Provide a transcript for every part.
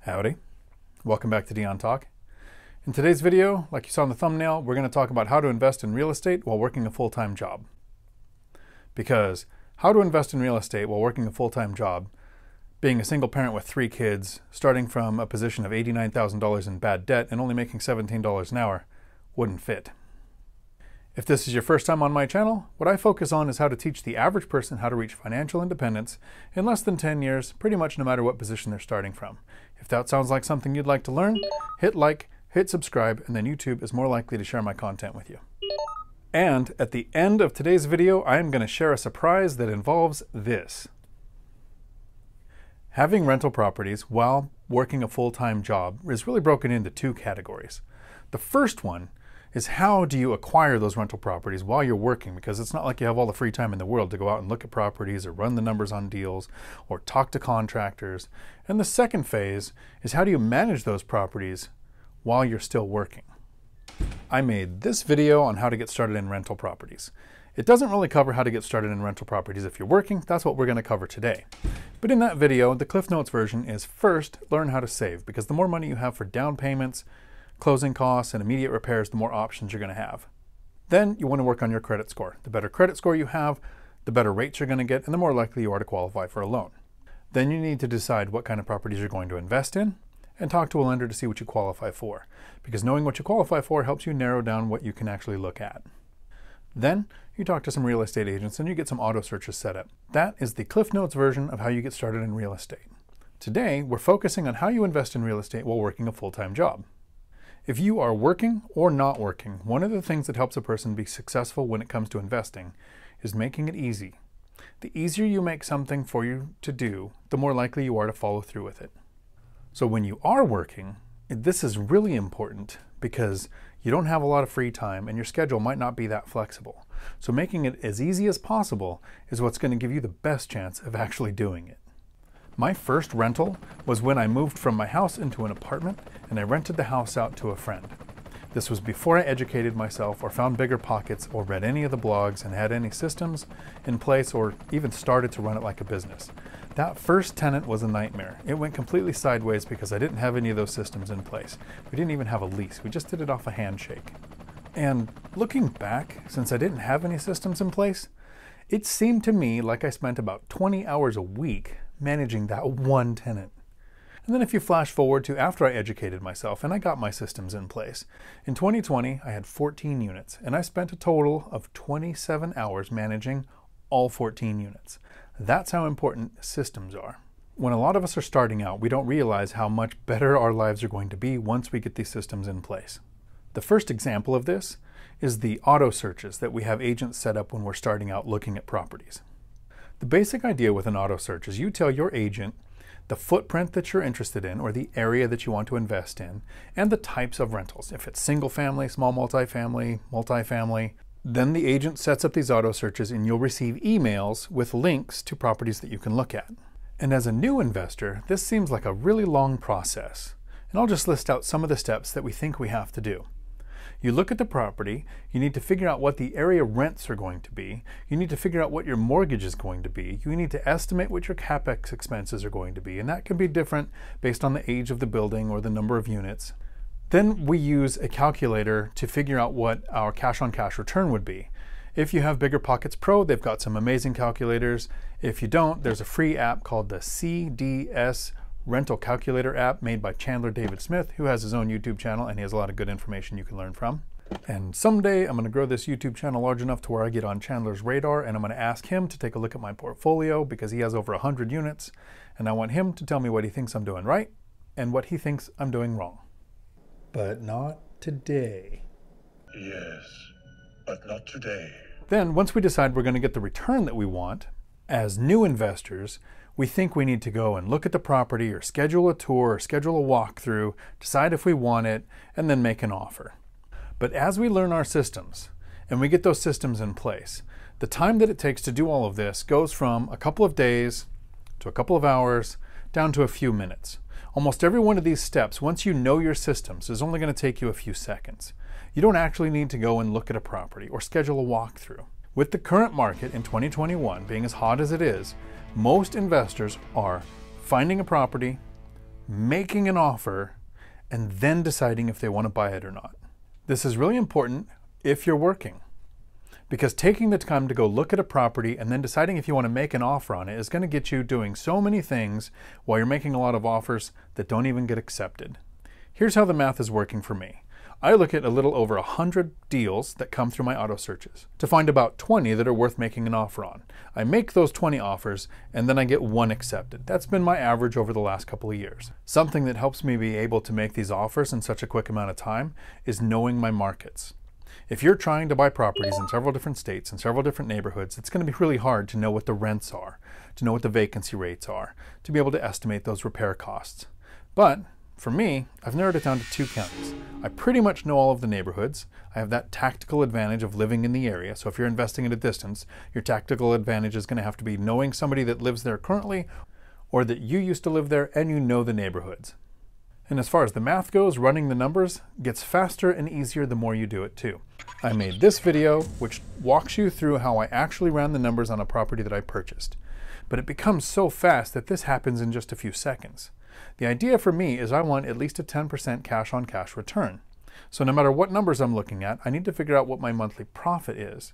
Howdy. Welcome back to Dion Talk. In today's video, like you saw in the thumbnail, we're going to talk about how to invest in real estate while working a full-time job. Because how to invest in real estate while working a full-time job, being a single parent with 3 kids, starting from a position of $89,000 in bad debt and only making $17 an hour, wouldn't fit. If this is your first time on my channel, what I focus on is how to teach the average person how to reach financial independence in less than 10 years, pretty much no matter what position they're starting from. If that sounds like something you'd like to learn, hit like, hit subscribe, and then YouTube is more likely to share my content with you. And at the end of today's video, I am going to share a surprise that involves this. Having rental properties while working a full-time job is really broken into 2 categories. The first one is how do you acquire those rental properties while you're working, because it's not like you have all the free time in the world to go out and look at properties or run the numbers on deals or talk to contractors. And the second phase is how do you manage those properties while you're still working. I made this video on how to get started in rental properties. It doesn't really cover how to get started in rental properties if you're working. That's what we're going to cover today. But in that video, the Cliff Notes version is first, learn how to save, because the more money you have for down payments, closing costs, and immediate repairs, the more options you're going to have. Then you want to work on your credit score. The better credit score you have, the better rates you're going to get, and the more likely you are to qualify for a loan. Then you need to decide what kind of properties you're going to invest in and talk to a lender to see what you qualify for, because knowing what you qualify for helps you narrow down what you can actually look at. Then you talk to some real estate agents and you get some auto searches set up. That is the Cliff Notes version of how you get started in real estate. Today, we're focusing on how you invest in real estate while working a full-time job. If you are working or not working, one of the things that helps a person be successful when it comes to investing is making it easy. The easier you make something for you to do, the more likely you are to follow through with it. So when you are working, this is really important because you don't have a lot of free time and your schedule might not be that flexible. So making it as easy as possible is what's going to give you the best chance of actually doing it. My first rental was when I moved from my house into an apartment and I rented the house out to a friend. This was before I educated myself or found BiggerPockets or read any of the blogs and had any systems in place or even started to run it like a business. That first tenant was a nightmare. It went completely sideways because I didn't have any of those systems in place. We didn't even have a lease. We just did it off a handshake. And looking back, since I didn't have any systems in place, it seemed to me like I spent about 20 hours a week managing that one tenant. And then if you flash forward to after I educated myself and I got my systems in place, in 2020 I had 14 units and I spent a total of 27 hours managing all 14 units. That's how important systems are. When a lot of us are starting out, we don't realize how much better our lives are going to be once we get these systems in place. The first example of this is the auto searches that we have agents set up when we're starting out looking at properties. The basic idea with an auto search is you tell your agent the footprint that you're interested in or the area that you want to invest in and the types of rentals. If it's single family, small multifamily, then the agent sets up these auto searches and you'll receive emails with links to properties that you can look at. And as a new investor, this seems like a really long process. And I'll just list out some of the steps that we think we have to do. You look at the property, you need to figure out what the area rents are going to be, you need to figure out what your mortgage is going to be, you need to estimate what your CapEx expenses are going to be, and that can be different based on the age of the building or the number of units. Then we use a calculator to figure out what our cash-on-cash return would be. If you have BiggerPockets Pro, they've got some amazing calculators. If you don't, there's a free app called the CDS rental calculator app made by Chandler David Smith, who has his own YouTube channel and he has a lot of good information you can learn from. And someday I'm going to grow this YouTube channel large enough to where I get on Chandler's radar and I'm going to ask him to take a look at my portfolio because he has over 100 units and I want him to tell me what he thinks I'm doing right and what he thinks I'm doing wrong. But not today. Yes, but not today. Then once we decide we're going to get the return that we want, as new investors, we think we need to go and look at the property or schedule a tour or schedule a walkthrough, decide if we want it, and then make an offer. But as we learn our systems and we get those systems in place, the time that it takes to do all of this goes from a couple of days to a couple of hours down to a few minutes. Almost every one of these steps, once you know your systems, is only going to take you a few seconds. You don't actually need to go and look at a property or schedule a walkthrough. With the current market in 2021 being as hot as it is, most investors are finding a property, making an offer, and then deciding if they want to buy it or not. This is really important if you're working, because taking the time to go look at a property and then deciding if you want to make an offer on it is going to get you doing so many things while you're making a lot of offers that don't even get accepted. Here's how the math is working for me. I look at a little over 100 deals that come through my auto searches to find about 20 that are worth making an offer on. I make those 20 offers and then I get one accepted. That's been my average over the last couple of years. Something that helps me be able to make these offers in such a quick amount of time is knowing my markets. If you're trying to buy properties in several different states and several different neighborhoods, it's going to be really hard to know what the rents are, to know what the vacancy rates are, to be able to estimate those repair costs. But for me, I've narrowed it down to 2 counties. I pretty much know all of the neighborhoods. I have that tactical advantage of living in the area. So if you're investing at a distance, your tactical advantage is going to have to be knowing somebody that lives there currently, or that you used to live there and you know the neighborhoods. And as far as the math goes, running the numbers gets faster and easier the more you do it too. I made this video which walks you through how I actually ran the numbers on a property that I purchased. But it becomes so fast that this happens in just a few seconds. The idea for me is I want at least a 10% cash on cash return. So no matter what numbers I'm looking at, I need to figure out what my monthly profit is,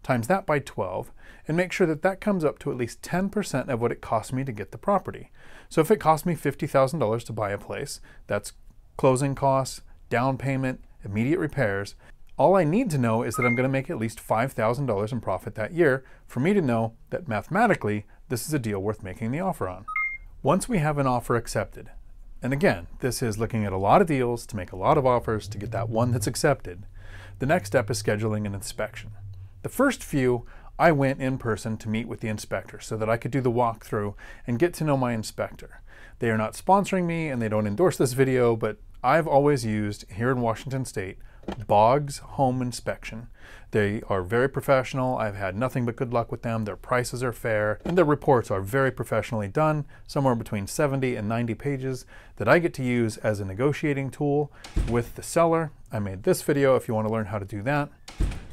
times that by 12, and make sure that that comes up to at least 10% of what it cost me to get the property. So if it cost me $50,000 to buy a place, that's closing costs, down payment, immediate repairs. All I need to know is that I'm going to make at least $5,000 in profit that year for me to know that mathematically this is a deal worth making the offer on. Once we have an offer accepted, and again, this is looking at a lot of deals to make a lot of offers to get that one that's accepted, the next step is scheduling an inspection. The first few, I went in person to meet with the inspector so that I could do the walkthrough and get to know my inspector. They are not sponsoring me and they don't endorse this video, but I've always used, here in Washington State, Boggs Home Inspection. They are very professional. I've had nothing but good luck with them. Their prices are fair and their reports are very professionally done, somewhere between 70 and 90 pages that I get to use as a negotiating tool with the seller. I made this video if you want to learn how to do that.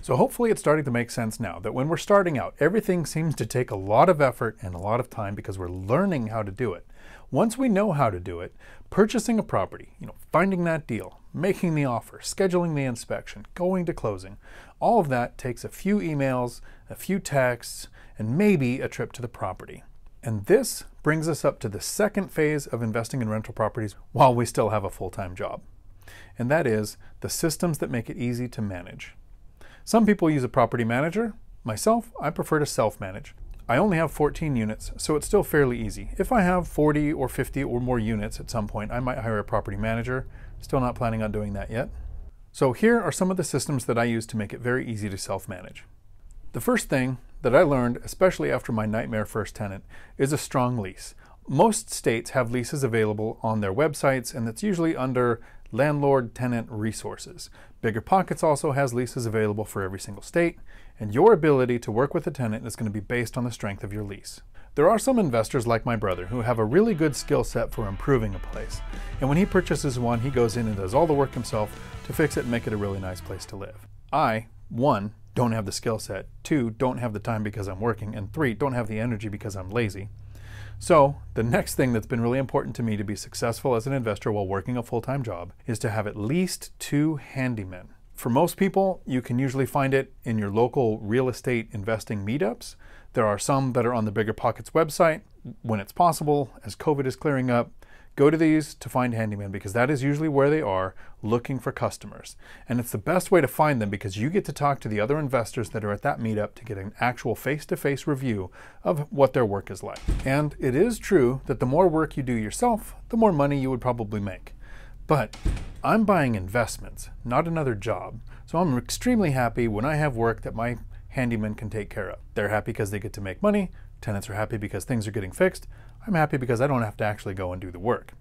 So hopefully it's starting to make sense now that when we're starting out, everything seems to take a lot of effort and a lot of time because we're learning how to do it. Once we know how to do it, purchasing a property, finding that deal, making the offer, scheduling the inspection, going to closing, all of that takes a few emails, a few texts, and maybe a trip to the property. And this brings us up to the second phase of investing in rental properties while we still have a full-time job. And that is the systems that make it easy to manage. Some people use a property manager. Myself, I prefer to self-manage. I only have 14 units, so it's still fairly easy. If I have 40 or 50 or more units at some point, I might hire a property manager. Still not planning on doing that yet. So here are some of the systems that I use to make it very easy to self-manage. The first thing that I learned, especially after my nightmare first tenant, is a strong lease. Most states have leases available on their websites, and that's usually under landlord-tenant resources. BiggerPockets also has leases available for every single state, and your ability to work with a tenant is going to be based on the strength of your lease. There are some investors like my brother who have a really good skill set for improving a place, and when he purchases one, he goes in and does all the work himself to fix it and make it a really nice place to live. I, 1, don't have the skill set, 2, don't have the time because I'm working, and 3, don't have the energy because I'm lazy. So the next thing that's been really important to me to be successful as an investor while working a full-time job is to have at least 2 handymen. For most people, you can usually find it in your local real estate investing meetups. There are some that are on the BiggerPockets website. When it's possible, as COVID is clearing up, go to these to find handymen because that is usually where they are looking for customers. And it's the best way to find them because you get to talk to the other investors that are at that meetup to get an actual face-to-face review of what their work is like. And it is true that the more work you do yourself, the more money you would probably make. But I'm buying investments, not another job. So I'm extremely happy when I have work that my handyman can take care of. They're happy because they get to make money. Tenants are happy because things are getting fixed. I'm happy because I don't have to actually go and do the work.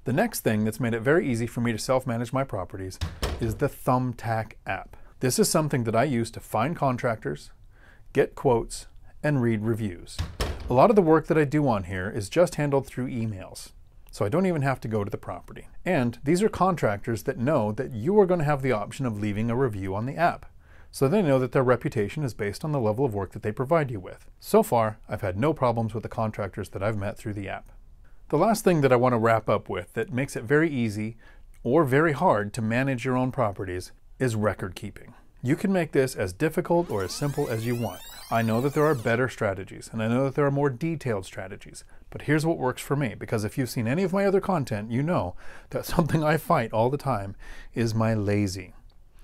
The next thing that's made it very easy for me to self-manage my properties is the Thumbtack app. This is something that I use to find contractors, get quotes, and read reviews. A lot of the work that I do on here is just handled through emails, so I don't even have to go to the property. And these are contractors that know that you are going to have the option of leaving a review on the app. So they know that their reputation is based on the level of work that they provide you with. So far, I've had no problems with the contractors that I've met through the app. The last thing that I want to wrap up with that makes it very easy or very hard to manage your own properties is record keeping. You can make this as difficult or as simple as you want. I know that there are better strategies, and I know that there are more detailed strategies, but here's what works for me, because if you've seen any of my other content, you know that something I fight all the time is my lazy.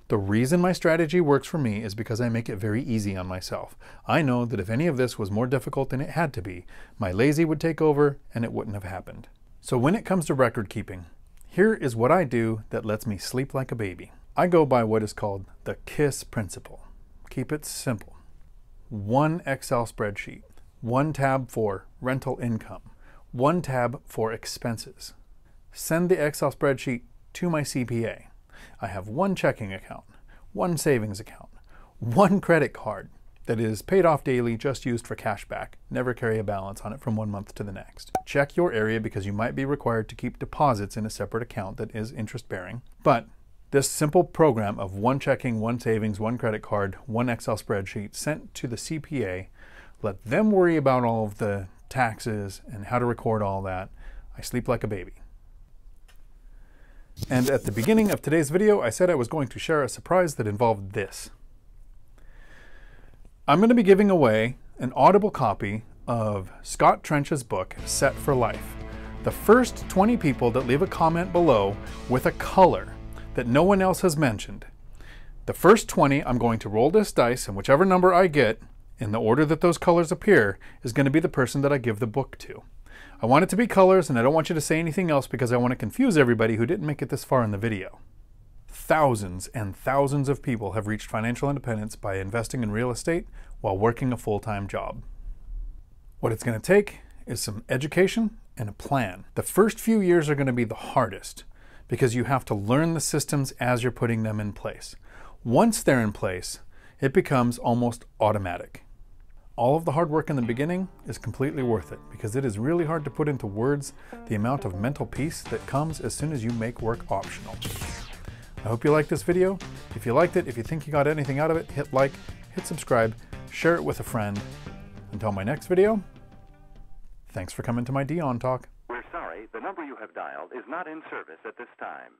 The reason my strategy works for me is because I make it very easy on myself. I know that if any of this was more difficult than it had to be, my lazy would take over and it wouldn't have happened. So when it comes to record keeping, here is what I do that lets me sleep like a baby. I go by what is called the KISS principle. Keep it simple. One Excel spreadsheet, one tab for rental income, one tab for expenses. Send the Excel spreadsheet to my CPA. I have one checking account, one savings account, one credit card that is paid off daily, just used for cash back. Never carry a balance on it from 1 month to the next. Check your area because you might be required to keep deposits in a separate account that is interest bearing. But this simple program of one checking, one savings, one credit card, one Excel spreadsheet sent to the CPA, let them worry about all of the taxes and how to record all that. I sleep like a baby. And at the beginning of today's video, I said I was going to share a surprise that involved this. I'm going to be giving away an Audible copy of Scott Trench's book, Set for Life. The first 20 people that leave a comment below with a color that no one else has mentioned. The first 20, I'm going to roll this dice, and whichever number I get, in the order that those colors appear, is going to be the person that I give the book to. I want it to be colors, and I don't want you to say anything else because I want to confuse everybody who didn't make it this far in the video. Thousands and thousands of people have reached financial independence by investing in real estate while working a full-time job. What it's going to take is some education and a plan. The first few years are going to be the hardest because you have to learn the systems as you're putting them in place. Once they're in place, it becomes almost automatic. All of the hard work in the beginning is completely worth it because it is really hard to put into words the amount of mental peace that comes as soon as you make work optional. I hope you liked this video. If you liked it, if you think you got anything out of it, hit like, hit subscribe, share it with a friend. Until my next video, thanks for coming to my Dion Talk. We're sorry, the number you have dialed is not in service at this time.